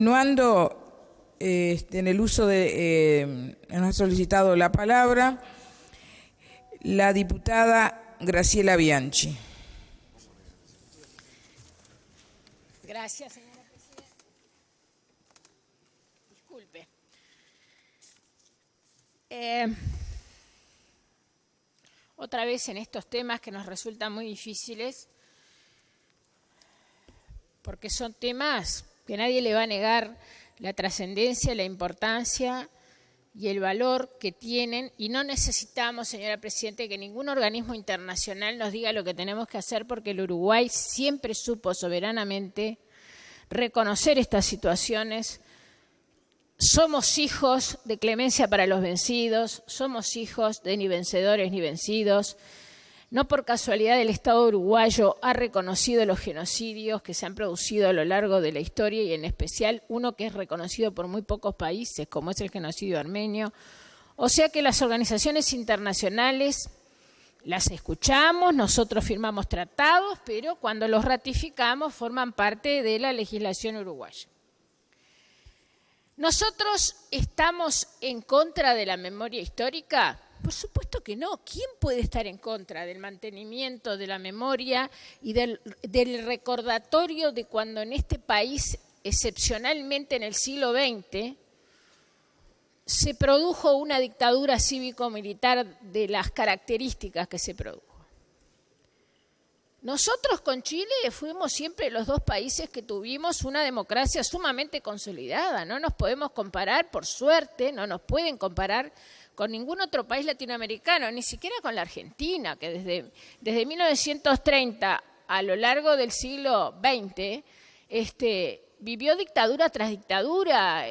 Continuando en el uso de, nos ha solicitado la palabra la diputada Graciela Bianchi. Gracias, señora presidenta. Disculpe. Otra vez en estos temas que nos resultan muy difíciles, porque son temas que nadie le va a negar la trascendencia, la importancia y el valor que tienen, y no necesitamos, señora presidenta, que ningún organismo internacional nos diga lo que tenemos que hacer, porque el Uruguay siempre supo soberanamente reconocer estas situaciones. Somos hijos de clemencia para los vencidos, somos hijos de ni vencedores ni vencidos. No por casualidad el Estado uruguayo ha reconocido los genocidios que se han producido a lo largo de la historia, y en especial uno que es reconocido por muy pocos países, como es el genocidio armenio. O sea que las organizaciones internacionales las escuchamos, nosotros firmamos tratados, pero cuando los ratificamos forman parte de la legislación uruguaya. ¿Nosotros estamos en contra de la memoria histórica? Por supuesto que no. ¿Quién puede estar en contra del mantenimiento de la memoria y del recordatorio de cuando en este país, excepcionalmente en el siglo XX, se produjo una dictadura cívico-militar de las características que se produjo? Nosotros con Chile fuimos siempre los dos países que tuvimos una democracia sumamente consolidada. No nos podemos comparar, por suerte, no nos pueden comparar con ningún otro país latinoamericano, ni siquiera con la Argentina, que desde 1930 a lo largo del siglo XX vivió dictadura tras dictadura.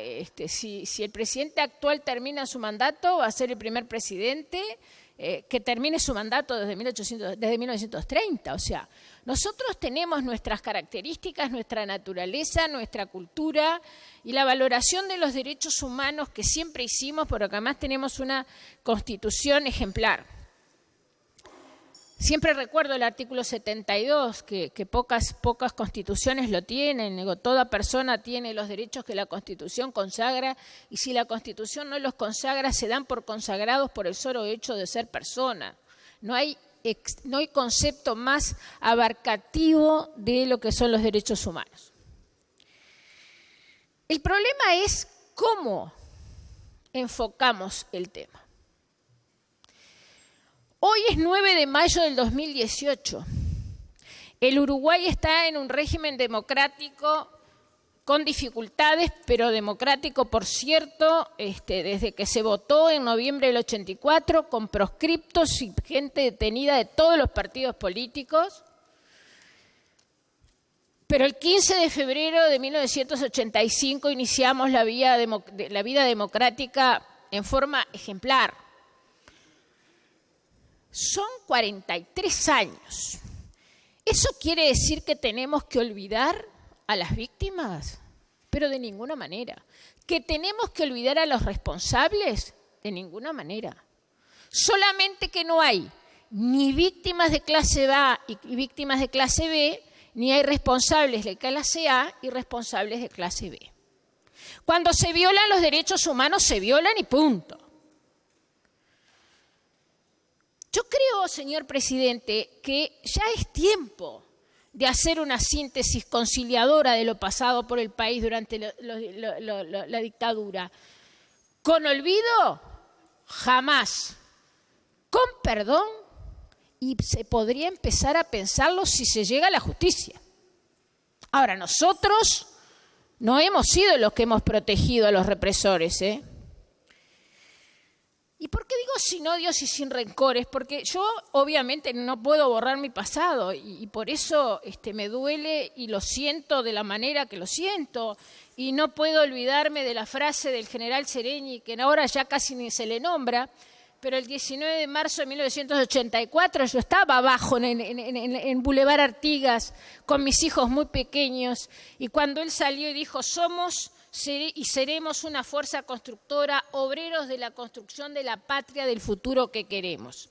Si el presidente actual termina su mandato, va a ser el primer presidente que termine su mandato desde 1930. O sea, nosotros tenemos nuestras características, nuestra naturaleza, nuestra cultura y la valoración de los derechos humanos que siempre hicimos, porque además tenemos una constitución ejemplar. Siempre recuerdo el artículo 72, que pocas constituciones lo tienen. Digo, toda persona tiene los derechos que la Constitución consagra, y si la Constitución no los consagra, se dan por consagrados por el solo hecho de ser persona. No hay concepto más abarcativo de lo que son los derechos humanos. El problema es cómo enfocamos el tema. Hoy es 9 de mayo del 2018. El Uruguay está en un régimen democrático con dificultades, pero democrático, por cierto, desde que se votó en noviembre del 84, con proscriptos y gente detenida de todos los partidos políticos. Pero el 15 de febrero de 1985 iniciamos la vida democrática en forma ejemplar. Son 43 años. ¿Eso quiere decir que tenemos que olvidar a las víctimas? Pero de ninguna manera. ¿Que tenemos que olvidar a los responsables? De ninguna manera. Solamente que no hay ni víctimas de clase A y víctimas de clase B, ni hay responsables de clase A y responsables de clase B. Cuando se violan los derechos humanos, se violan y punto. Yo creo, señor presidente, que ya es tiempo de hacer una síntesis conciliadora de lo pasado por el país durante la dictadura. Con olvido, jamás. Con perdón, y se podría empezar a pensarlo si se llega a la justicia. Ahora, nosotros no hemos sido los que hemos protegido a los represores, ¿eh? ¿Y por qué digo sin odios y sin rencores? Porque yo obviamente no puedo borrar mi pasado, y por eso me duele y lo siento de la manera que lo siento, y no puedo olvidarme de la frase del general Sereñi, que ahora ya casi ni se le nombra, pero el 19 de marzo de 1984 yo estaba abajo en Boulevard Artigas con mis hijos muy pequeños, y cuando él salió y dijo: somos y seremos una fuerza constructora, obreros de la construcción de la patria del futuro que queremos.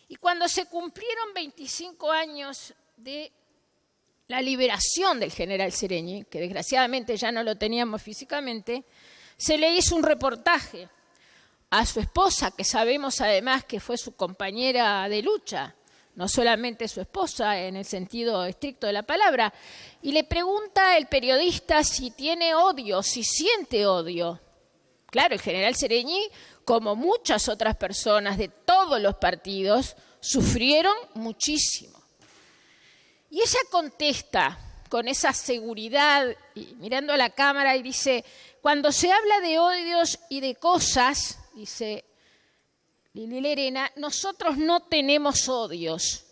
Y cuando se cumplieron 25 años de la liberación del general Sereñi, que desgraciadamente ya no lo teníamos físicamente, se le hizo un reportaje a su esposa, que sabemos además que fue su compañera de lucha, no solamente su esposa en el sentido estricto de la palabra, y le pregunta el periodista si tiene odio, si siente odio. Claro, el general Sereñi, como muchas otras personas de todos los partidos, sufrieron muchísimo. Y ella contesta con esa seguridad, y mirando a la cámara, y dice: cuando se habla de odios y de cosas, dice Lili Lerena, nosotros no tenemos odios,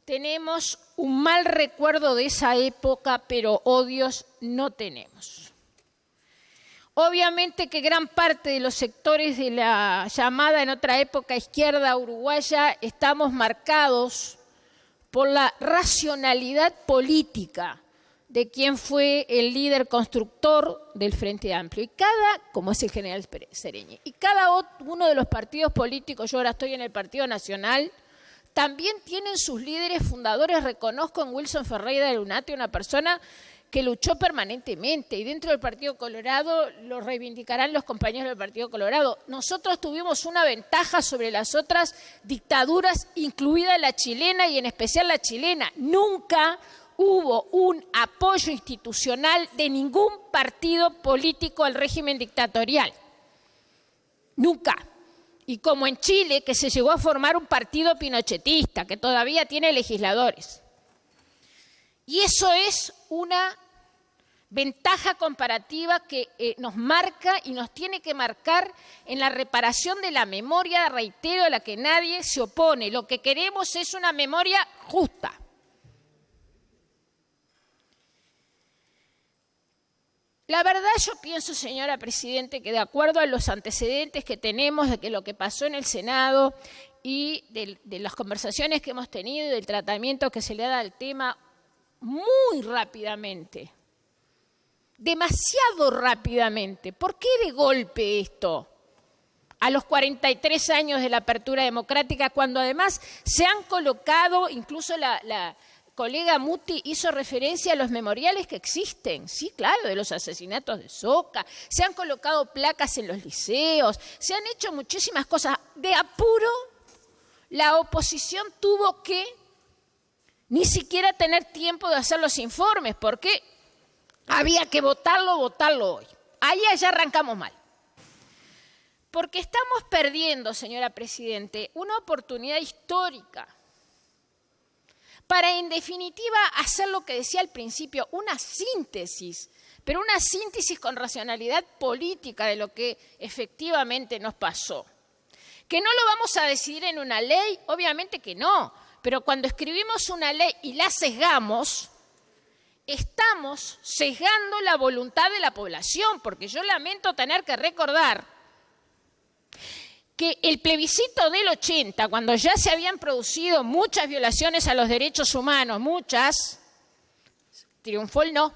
tenemos un mal recuerdo de esa época, pero odios no tenemos. Obviamente que gran parte de los sectores de la llamada en otra época izquierda uruguaya estamos marcados por la racionalidad política de quien fue el líder constructor del Frente Amplio, y como es el general Sereñi, y cada uno de los partidos políticos, yo ahora estoy en el Partido Nacional, también tienen sus líderes fundadores. Reconozco en Wilson Ferreira de Lunati una persona que luchó permanentemente, y dentro del Partido Colorado lo reivindicarán los compañeros del Partido Colorado. Nosotros tuvimos una ventaja sobre las otras dictaduras, incluida la chilena y en especial la chilena. Nunca hubo un apoyo institucional de ningún partido político al régimen dictatorial. Nunca. Y como en Chile, que se llegó a formar un partido pinochetista, que todavía tiene legisladores. Y eso es una ventaja comparativa que nos marca y nos tiene que marcar en la reparación de la memoria, reitero, a la que nadie se opone. Lo que queremos es una memoria justa. La verdad, yo pienso, señora Presidente, que de acuerdo a los antecedentes que tenemos de que lo que pasó en el Senado y de las conversaciones que hemos tenido y del tratamiento que se le da al tema, muy rápidamente, demasiado rápidamente. ¿Por qué de golpe esto? A los 43 años de la apertura democrática, cuando además se han colocado, incluso la colega Muti hizo referencia a los memoriales que existen, sí, claro, de los asesinatos de Soca, se han colocado placas en los liceos, se han hecho muchísimas cosas. De apuro, la oposición tuvo que ni siquiera tener tiempo de hacer los informes, porque había que votarlo hoy. Ahí ya arrancamos mal. Porque estamos perdiendo, señora Presidente, una oportunidad histórica para, en definitiva, hacer lo que decía al principio, una síntesis, pero una síntesis con racionalidad política de lo que efectivamente nos pasó. ¿Que no lo vamos a decidir en una ley? Obviamente que no, pero cuando escribimos una ley y la sesgamos, estamos sesgando la voluntad de la población, porque yo lamento tener que recordar que el plebiscito del 80, cuando ya se habían producido muchas violaciones a los derechos humanos, muchas, triunfó el no.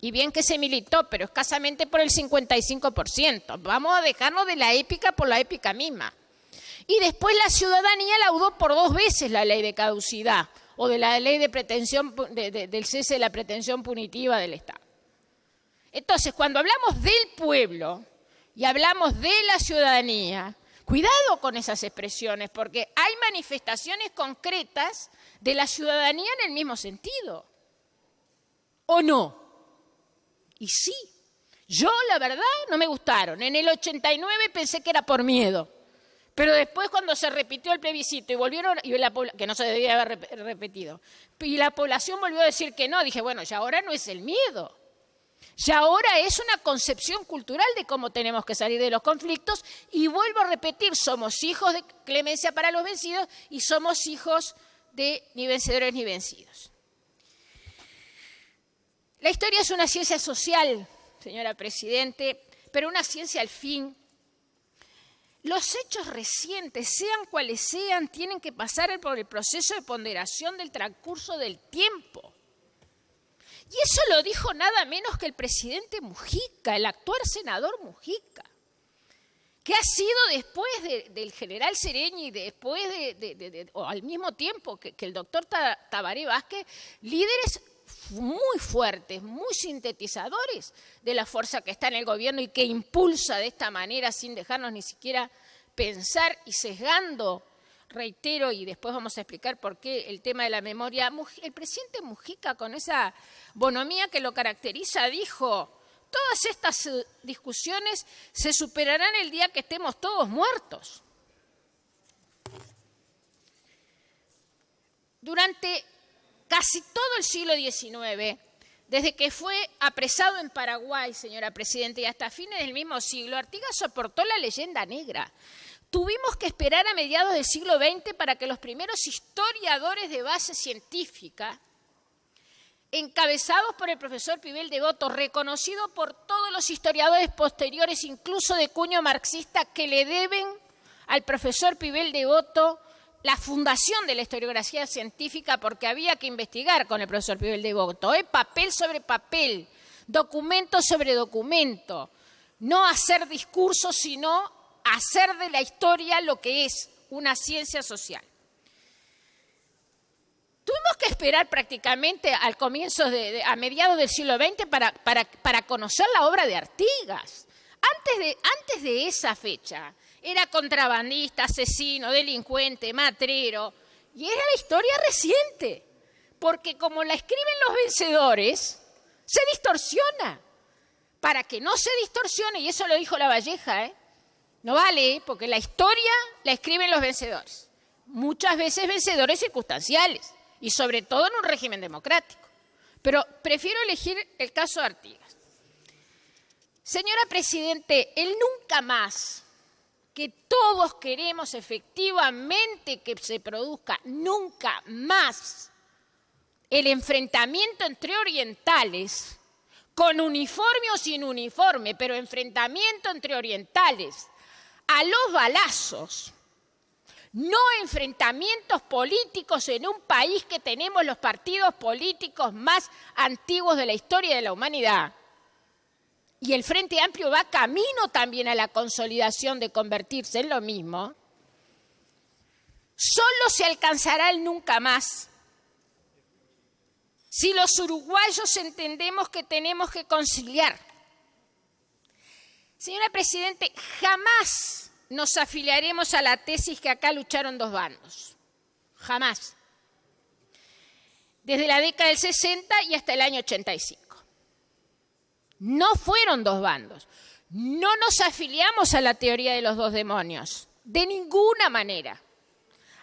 Y bien que se militó, pero escasamente por el 55%. Vamos a dejarnos de la épica por la épica misma. Y después la ciudadanía laudó por 2 veces la ley de caducidad o de la ley de pretensión, del cese de la pretensión punitiva del Estado. Entonces, cuando hablamos del pueblo y hablamos de la ciudadanía, cuidado con esas expresiones, porque hay manifestaciones concretas de la ciudadanía en el mismo sentido. ¿O no? Y sí, yo la verdad no me gustaron. En el 89 pensé que era por miedo, pero después cuando se repitió el plebiscito y volvieron, que no se debía haber repetido, y la población volvió a decir que no, dije, bueno, ya ahora no es el miedo. Ya ahora es una concepción cultural de cómo tenemos que salir de los conflictos, y vuelvo a repetir, somos hijos de clemencia para los vencidos y somos hijos de ni vencedores ni vencidos. La historia es una ciencia social, señora Presidente, pero una ciencia al fin. Los hechos recientes, sean cuales sean, tienen que pasar por el proceso de ponderación del transcurso del tiempo. Y eso lo dijo nada menos que el presidente Mujica, el actual senador Mujica, que ha sido después del general Sereñi, después o al mismo tiempo que el doctor Tabaré Vázquez, líderes muy fuertes, muy sintetizadores de la fuerza que está en el gobierno y que impulsa de esta manera sin dejarnos ni siquiera pensar y sesgando, reitero, y después vamos a explicar por qué el tema de la memoria. El presidente Mujica, con esa bonomía que lo caracteriza, dijo: todas estas discusiones se superarán el día que estemos todos muertos. Durante casi todo el siglo XIX, desde que fue apresado en Paraguay, señora Presidenta, y hasta fines del mismo siglo, Artigas soportó la leyenda negra. Tuvimos que esperar a mediados del siglo XX para que los primeros historiadores de base científica, encabezados por el profesor Pibel Devoto, reconocido por todos los historiadores posteriores, incluso de cuño marxista, que le deben al profesor Pibel Devoto la fundación de la historiografía científica, porque había que investigar con el profesor Pibel Devoto, papel sobre papel, documento sobre documento, no hacer discursos, sino hacer de la historia lo que es una ciencia social. Tuvimos que esperar prácticamente al comienzo, a mediados del siglo XX para conocer la obra de Artigas. Antes de esa fecha, era contrabandista, asesino, delincuente, matrero, y era la historia reciente, porque como la escriben los vencedores, se distorsiona. Para que no se distorsione, y eso lo dijo Lavalleja, no vale, porque la historia la escriben los vencedores, muchas veces vencedores circunstanciales, y sobre todo en un régimen democrático. Pero prefiero elegir el caso de Artigas. Señora Presidente, el nunca más que todos queremos efectivamente que se produzca, nunca más, el enfrentamiento entre orientales, con uniforme o sin uniforme, pero enfrentamiento entre orientales, a los balazos, no enfrentamientos políticos en un país que tenemos los partidos políticos más antiguos de la historia de la humanidad. Y el Frente Amplio va camino también a la consolidación de convertirse en lo mismo. Solo se alcanzará el nunca más si los uruguayos entendemos que tenemos que conciliar. Señora Presidente, jamás nos afiliaremos a la tesis que acá lucharon dos bandos. Jamás. Desde la década del 60 y hasta el año 85. No fueron dos bandos. No nos afiliamos a la teoría de los dos demonios. De ninguna manera.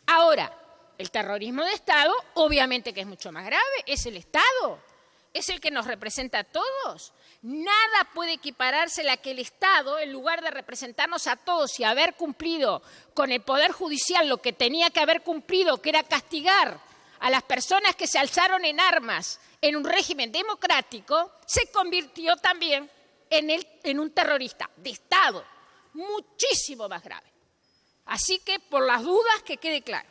Ahora, el terrorismo de Estado, obviamente que es mucho más grave, es el Estado, es el que nos representa a todos. Nada puede equipararse a que el Estado, en lugar de representarnos a todos y haber cumplido con el Poder Judicial lo que tenía que haber cumplido, que era castigar a las personas que se alzaron en armas en un régimen democrático, se convirtió también en un terrorista de Estado, muchísimo más grave. Así que, por las dudas, que quede claro.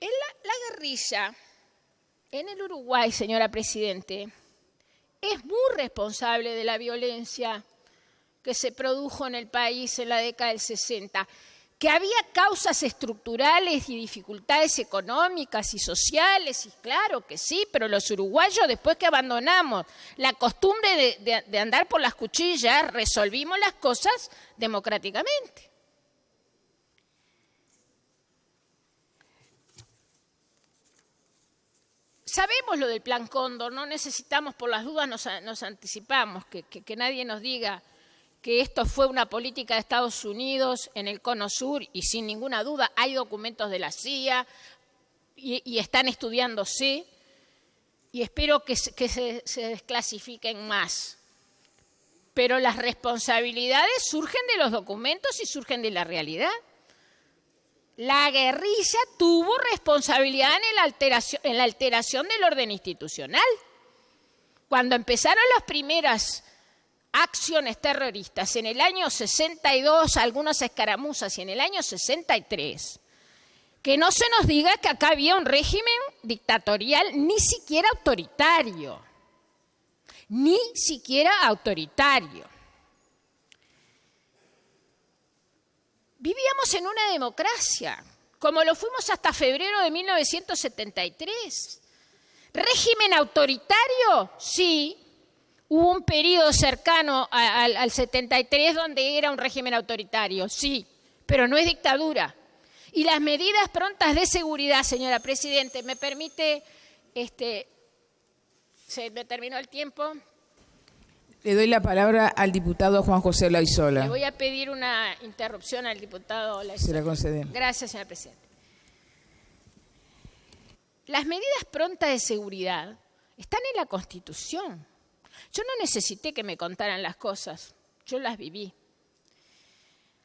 La guerrilla en el Uruguay, señora Presidente, es muy responsable de la violencia que se produjo en el país en la década del 60, que había causas estructurales y dificultades económicas y sociales, y claro que sí, pero los uruguayos, después que abandonamos la costumbre de andar por las cuchillas, resolvimos las cosas democráticamente. Sabemos lo del Plan Cóndor, no necesitamos, por las dudas nos anticipamos, que nadie nos diga que esto fue una política de Estados Unidos en el Cono Sur, y sin ninguna duda hay documentos de la CIA y están estudiándose, y espero que se desclasifiquen más. Pero las responsabilidades surgen de los documentos y surgen de la realidad. La guerrilla tuvo responsabilidad en la alteración del orden institucional. Cuando empezaron las primeras acciones terroristas en el año 62, algunas escaramuzas, y en el año 63, que no se nos diga que acá había un régimen dictatorial, ni siquiera autoritario. Ni siquiera autoritario. Vivíamos en una democracia como lo fuimos hasta febrero de 1973. ¿Régimen autoritario? Sí. Hubo un periodo cercano al 73 donde era un régimen autoritario, sí, pero no es dictadura. Y las medidas prontas de seguridad, señora Presidente, ¿me permite? Se me terminó el tiempo. Le doy la palabra al diputado Juan José Olaizola. Le voy a pedir una interrupción al diputado Olaizola. Se la concede. Gracias, señora Presidenta. Las medidas prontas de seguridad están en la Constitución. Yo no necesité que me contaran las cosas, yo las viví.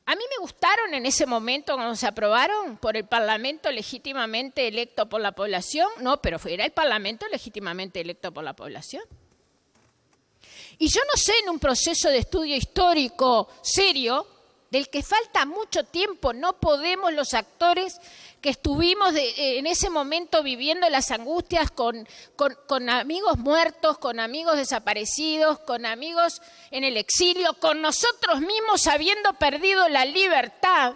A mí me gustaron en ese momento cuando se aprobaron por el Parlamento legítimamente electo por la población. No, pero era el Parlamento legítimamente electo por la población. Y yo no sé, en un proceso de estudio histórico serio, del que falta mucho tiempo, no podemos los actores que estuvimos en ese momento viviendo las angustias con amigos muertos, con amigos desaparecidos, con amigos en el exilio, con nosotros mismos habiendo perdido la libertad,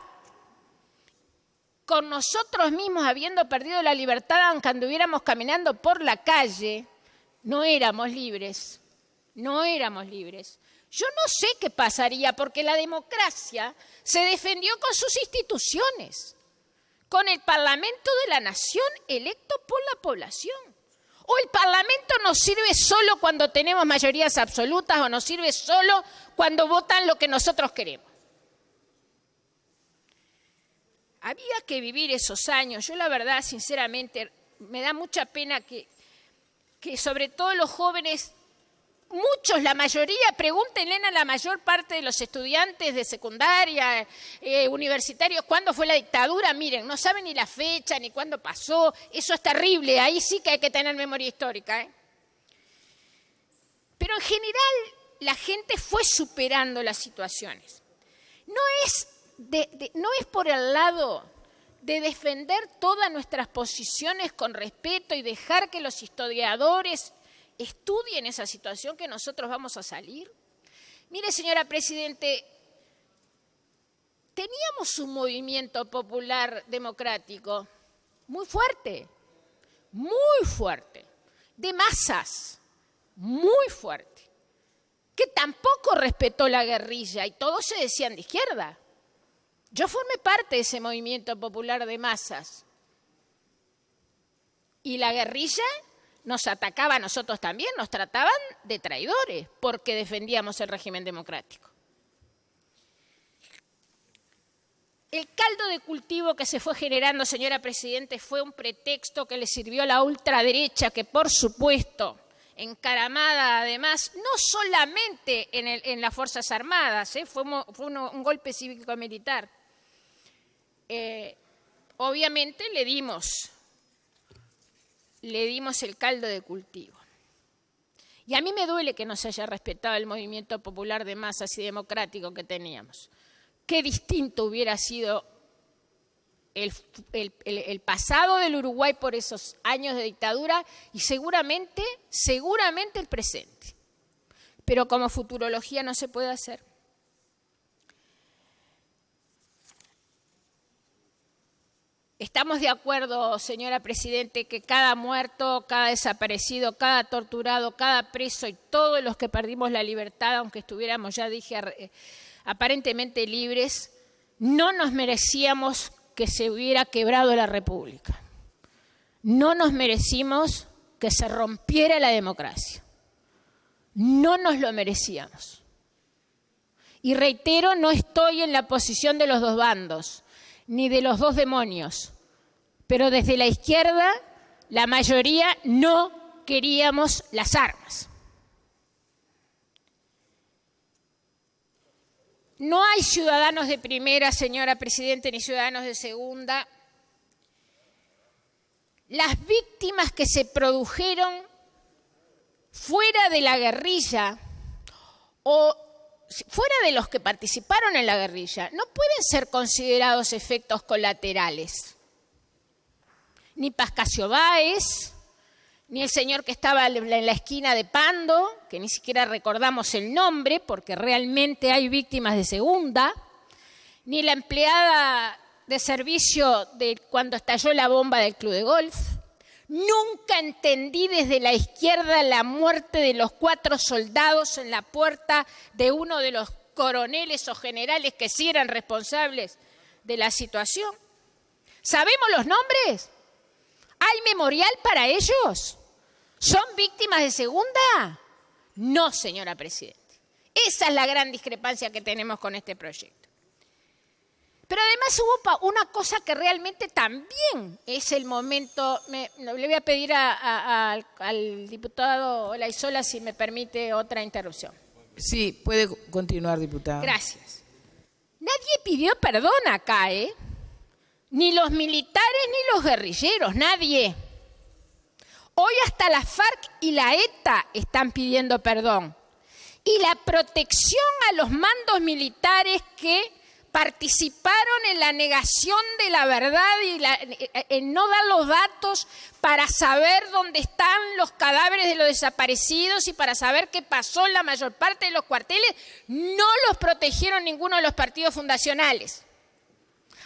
aunque anduviéramos caminando por la calle, no éramos libres. Yo no sé qué pasaría, porque la democracia se defendió con sus instituciones, con el Parlamento de la Nación electo por la población. ¿O el Parlamento nos sirve solo cuando tenemos mayorías absolutas o nos sirve solo cuando votan lo que nosotros queremos? Había que vivir esos años. Yo la verdad, sinceramente, me da mucha pena que sobre todo los jóvenes, muchos, la mayoría, pregúntenle a la mayor parte de los estudiantes de secundaria, universitarios, cuándo fue la dictadura. Miren, no saben ni la fecha, ni cuándo pasó. Eso es terrible, ahí sí que hay que tener memoria histórica, ¿eh? Pero en general la gente fue superando las situaciones. No es por el lado de defender todas nuestras posiciones con respeto y dejar que los historiadores estudien esa situación que nosotros vamos a salir. Mire, señora Presidente, teníamos un movimiento popular democrático muy fuerte, de masas, muy fuerte, que tampoco respetó la guerrilla y todos se decían de izquierda. Yo formé parte de ese movimiento popular de masas y la guerrilla nos atacaba a nosotros también, nos trataban de traidores porque defendíamos el régimen democrático. El caldo de cultivo que se fue generando, señora Presidente, fue un pretexto que le sirvió a la ultraderecha, que por supuesto, encaramada además, no solamente en las Fuerzas Armadas, fue un golpe cívico-militar. Obviamente le dimos el caldo de cultivo. Y a mí me duele que no se haya respetado el movimiento popular de masas y democrático que teníamos. Qué distinto hubiera sido el pasado del Uruguay por esos años de dictadura y seguramente el presente. Pero como futurología no se puede hacer. Estamos de acuerdo, señora Presidente, que cada muerto, cada desaparecido, cada torturado, cada preso y todos los que perdimos la libertad, aunque estuviéramos, ya dije, aparentemente libres, no nos merecíamos que se hubiera quebrado la República. No nos merecimos que se rompiera la democracia. No nos lo merecíamos. Y reitero, no estoy en la posición de los dos bandos, ni de los dos demonios, pero desde la izquierda la mayoría no queríamos las armas. No hay ciudadanos de primera, señora Presidente, ni ciudadanos de segunda. Las víctimas que se produjeron fuera de la guerrilla o fuera de los que participaron en la guerrilla, no pueden ser considerados efectos colaterales. Ni Pascasio Báez, ni el señor que estaba en la esquina de Pando, que ni siquiera recordamos el nombre porque realmente hay víctimas de segunda, ni la empleada de servicio de cuando estalló la bomba del club de golf. Nunca entendí desde la izquierda la muerte de los 4 soldados en la puerta de uno de los coroneles o generales que sí eran responsables de la situación. ¿Sabemos los nombres? ¿Hay memorial para ellos? ¿Son víctimas de segunda? No, señora Presidenta. Esa es la gran discrepancia que tenemos con este proyecto. Pero además hubo una cosa que realmente también es el momento. Le voy a pedir al diputado Olaizola si me permite otra interrupción. Sí, puede continuar, diputada. Gracias. Nadie pidió perdón acá, ¿eh? Ni los militares ni los guerrilleros, nadie. Hoy hasta la FARC y la ETA están pidiendo perdón. Y la protección a los mandos militares que participaron en la negación de la verdad y en no dar los datos para saber dónde están los cadáveres de los desaparecidos y para saber qué pasó en la mayor parte de los cuarteles, no los protegieron ninguno de los partidos fundacionales.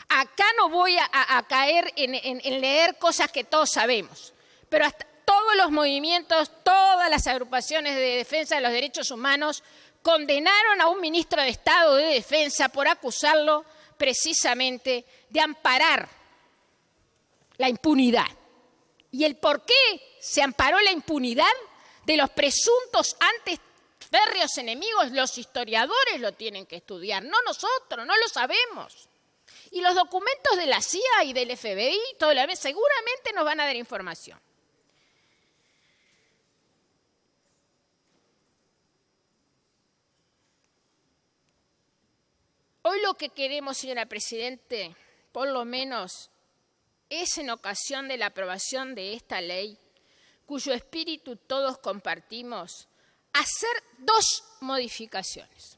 Acá no voy a caer en leer cosas que todos sabemos, pero hasta todos los movimientos, todas las agrupaciones de defensa de los derechos humanos condenaron a un ministro de Estado de Defensa por acusarlo precisamente de amparar la impunidad. ¿Y el por qué se amparó la impunidad de los presuntos antes férreos enemigos? Los historiadores lo tienen que estudiar, no nosotros, no lo sabemos. Y los documentos de la CIA y del FBI, todo lo demás, seguramente nos van a dar información. Hoy lo que queremos, señora Presidente, por lo menos es en ocasión de la aprobación de esta ley, cuyo espíritu todos compartimos, hacer 2 modificaciones.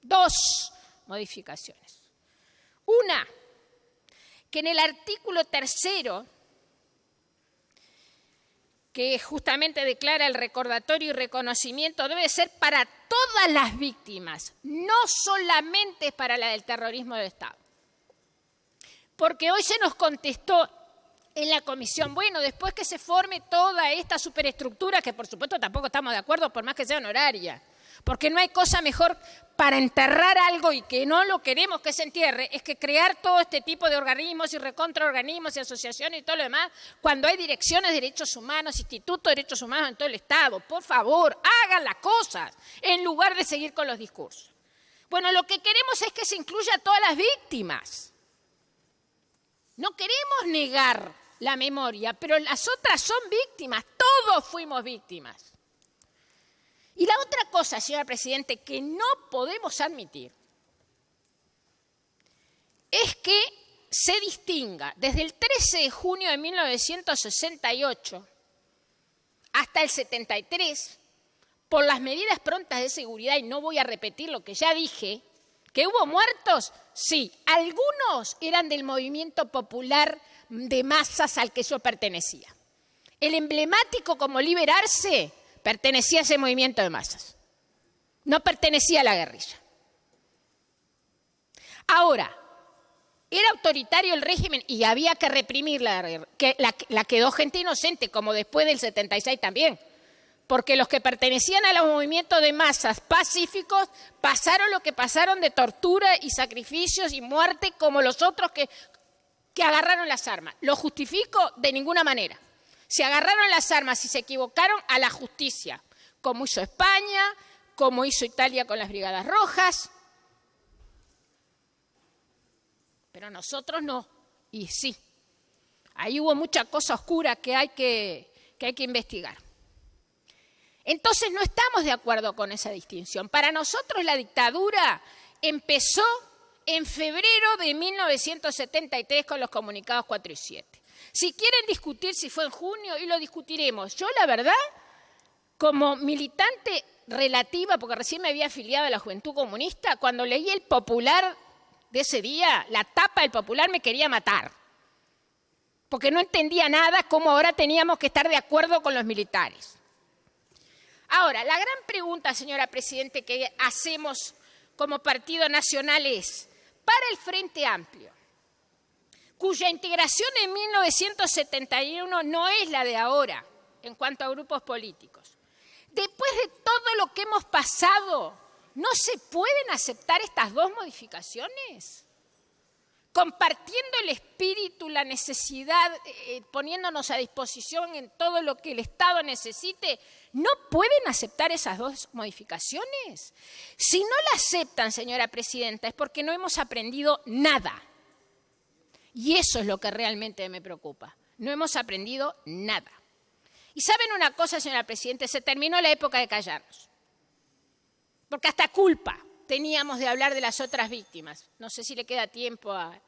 2 modificaciones. Una, que en el artículo 3º, que justamente declara el recordatorio y reconocimiento, debe ser para todas las víctimas, no solamente para la del terrorismo de Estado. Porque hoy se nos contestó en la comisión, bueno, después que se forme toda esta superestructura, que por supuesto tampoco estamos de acuerdo, por más que sea honoraria, porque no hay cosa mejor para enterrar algo y que no lo queremos que se entierre, es que crear todo este tipo de organismos y recontraorganismos y asociaciones y todo lo demás, cuando hay direcciones de derechos humanos, institutos de derechos humanos en todo el Estado. Por favor, hagan las cosas en lugar de seguir con los discursos. Bueno, lo que queremos es que se incluya a todas las víctimas. No queremos negar la memoria, pero las otras son víctimas, todos fuimos víctimas. Y la otra cosa, señora Presidente, que no podemos admitir es que se distinga desde el 13 de junio de 1968 hasta el 73 por las medidas prontas de seguridad, y no voy a repetir lo que ya dije, que hubo muertos, sí, algunos eran del movimiento popular de masas al que yo pertenecía. El emblemático como Liberarse pertenecía a ese movimiento de masas, no pertenecía a la guerrilla. Ahora, era autoritario el régimen y había que reprimir la quedó gente inocente, como después del 76 también, porque los que pertenecían a los movimientos de masas pacíficos pasaron lo que pasaron de tortura y sacrificios y muerte, como los otros que agarraron las armas. ¿Lo justifico? De ninguna manera. Se agarraron las armas y se equivocaron a la justicia, como hizo España, como hizo Italia con las Brigadas Rojas. Pero nosotros no. Y sí, ahí hubo mucha cosa oscura que hay que investigar. Entonces no estamos de acuerdo con esa distinción. Para nosotros la dictadura empezó en febrero de 1973 con los comunicados 4 y 7. Si quieren discutir si fue en junio, y lo discutiremos. Yo, la verdad, como militante relativa, porque recién me había afiliado a la Juventud Comunista, cuando leí el Popular de ese día, la tapa del Popular me quería matar. Porque no entendía nada cómo ahora teníamos que estar de acuerdo con los militares. Ahora, la gran pregunta, señora Presidente, que hacemos como Partido Nacional es, para el Frente Amplio, cuya integración en 1971 no es la de ahora en cuanto a grupos políticos. Después de todo lo que hemos pasado, ¿no se pueden aceptar estas dos modificaciones? Compartiendo el espíritu, la necesidad, poniéndonos a disposición en todo lo que el Estado necesite, ¿no pueden aceptar esas dos modificaciones? Si no la aceptan, señora presidenta, es porque no hemos aprendido nada. Y eso es lo que realmente me preocupa. No hemos aprendido nada. Y ¿saben una cosa, señora presidenta? Se terminó la época de callarnos. Porque hasta culpa teníamos de hablar de las otras víctimas. No sé si le queda tiempo a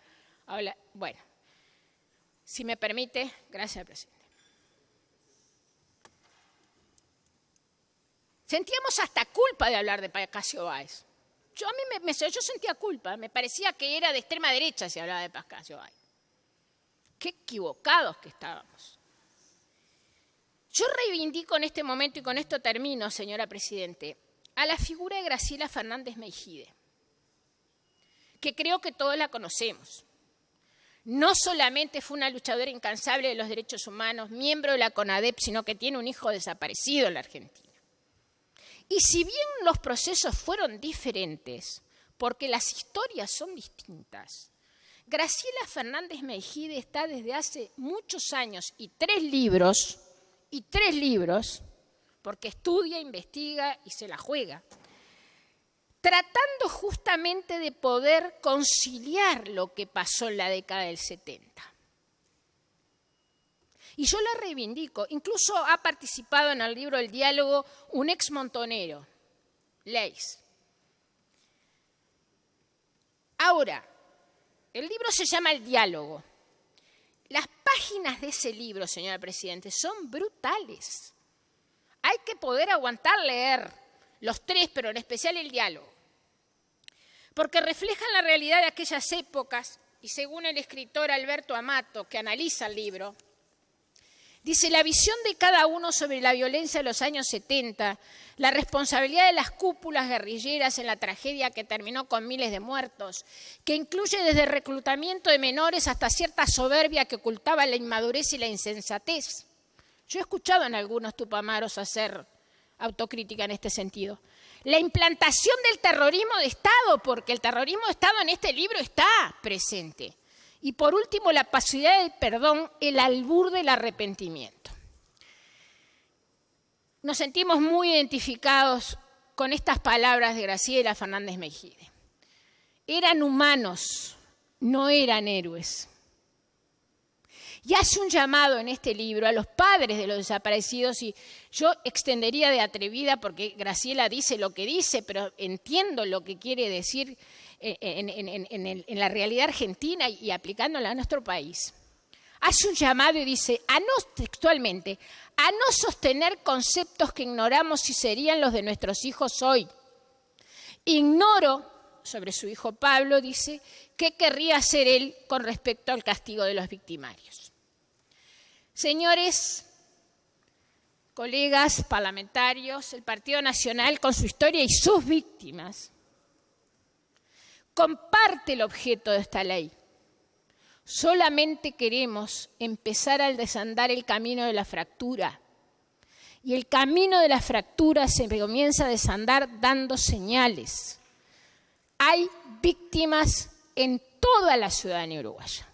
hablar. Bueno, si me permite, gracias, presidente. Sentíamos hasta culpa de hablar de Pascasio Báez. Yo sentía culpa, me parecía que era de extrema derecha si hablaba de Pascasio Báez. Qué equivocados que estábamos. Yo reivindico en este momento, y con esto termino, señora presidente, a la figura de Graciela Fernández Meijide, que creo que todos la conocemos. No solamente fue una luchadora incansable de los derechos humanos, miembro de la CONADEP, sino que tiene un hijo desaparecido en la Argentina. Y si bien los procesos fueron diferentes, porque las historias son distintas, Graciela Fernández Meijide está desde hace muchos años y tres libros, porque estudia, investiga y se la juega, tratando justamente de poder conciliar lo que pasó en la década del 70. Y yo la reivindico. Incluso ha participado en el libro El Diálogo un ex montonero, Leis. Ahora, el libro se llama El Diálogo. Las páginas de ese libro, señora presidente, son brutales. Hay que poder aguantar leer los tres, pero en especial El Diálogo, porque reflejan la realidad de aquellas épocas y según el escritor Alberto Amato, que analiza el libro, dice, la visión de cada uno sobre la violencia de los años 70, la responsabilidad de las cúpulas guerrilleras en la tragedia que terminó con miles de muertos, que incluye desde el reclutamiento de menores hasta cierta soberbia que ocultaba la inmadurez y la insensatez. Yo he escuchado en algunos tupamaros hacer autocrítica en este sentido. La implantación del terrorismo de Estado, porque el terrorismo de Estado en este libro está presente. Y por último, la pasividad del perdón, el albur del arrepentimiento. Nos sentimos muy identificados con estas palabras de Graciela Fernández Meijide. Eran humanos, no eran héroes. Y hace un llamado en este libro a los padres de los desaparecidos, y yo extendería de atrevida porque Graciela dice lo que dice, pero entiendo lo que quiere decir en la realidad argentina y aplicándola a nuestro país. Hace un llamado y dice, textualmente, a no sostener conceptos que ignoramos si serían los de nuestros hijos hoy. Ignoro, sobre su hijo Pablo, dice, qué querría hacer él con respecto al castigo de los victimarios. Señores, colegas parlamentarios, el Partido Nacional, con su historia y sus víctimas, comparte el objeto de esta ley. Solamente queremos empezar a desandar el camino de la fractura. Y el camino de la fractura se comienza a desandar dando señales. Hay víctimas en toda la ciudadanía uruguaya.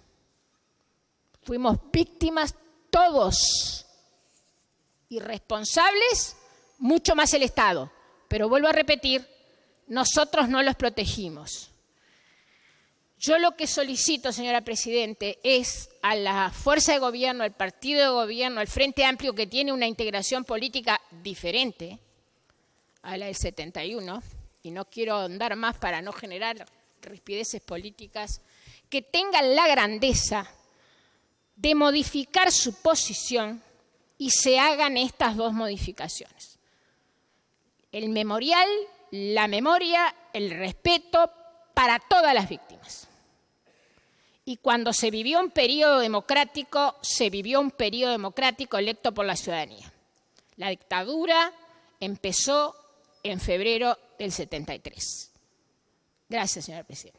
Fuimos víctimas todos. Y responsables, mucho más el Estado. Pero vuelvo a repetir, nosotros no los protegimos. Yo lo que solicito, señora Presidente, es a la fuerza de gobierno, al partido de gobierno, al Frente Amplio, que tiene una integración política diferente a la del 71, y no quiero ahondar más para no generar rispideces políticas, que tengan la grandeza de modificar su posición y se hagan estas dos modificaciones. El memorial, la memoria, el respeto para todas las víctimas. Y cuando se vivió un periodo democrático, se vivió un periodo democrático electo por la ciudadanía. La dictadura empezó en febrero del 73. Gracias, señora presidenta.